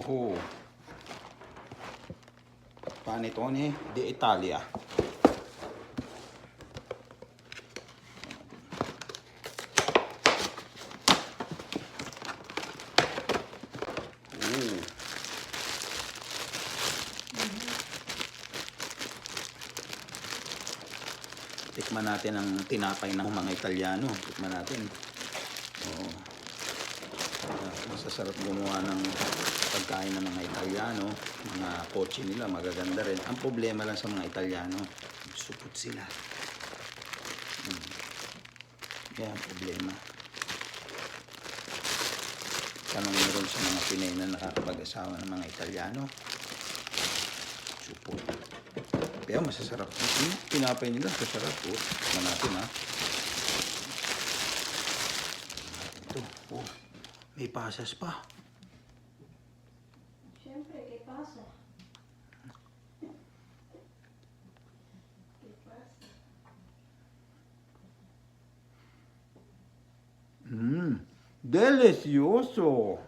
Oh, panettone di Italia. Tikman natin ang tinapay ng mga Italyano. Tikman natin. Oh. Masasarap gumawa ng pagkain ng mga Italyano. Mga kotse nila magaganda rin. Ang problema lang sa mga Italyano, supot sila. Yan ang problema. Tanong meron sa mga Pinay na nakakapag-asawa ng mga Italyano. Supot. Kaya masasarap. Tinapay nila, masasarap po. Tikman natin ha. Ito, oh. May pasas pa. Siyempre, kay pasa. Kay pasa. Delicioso.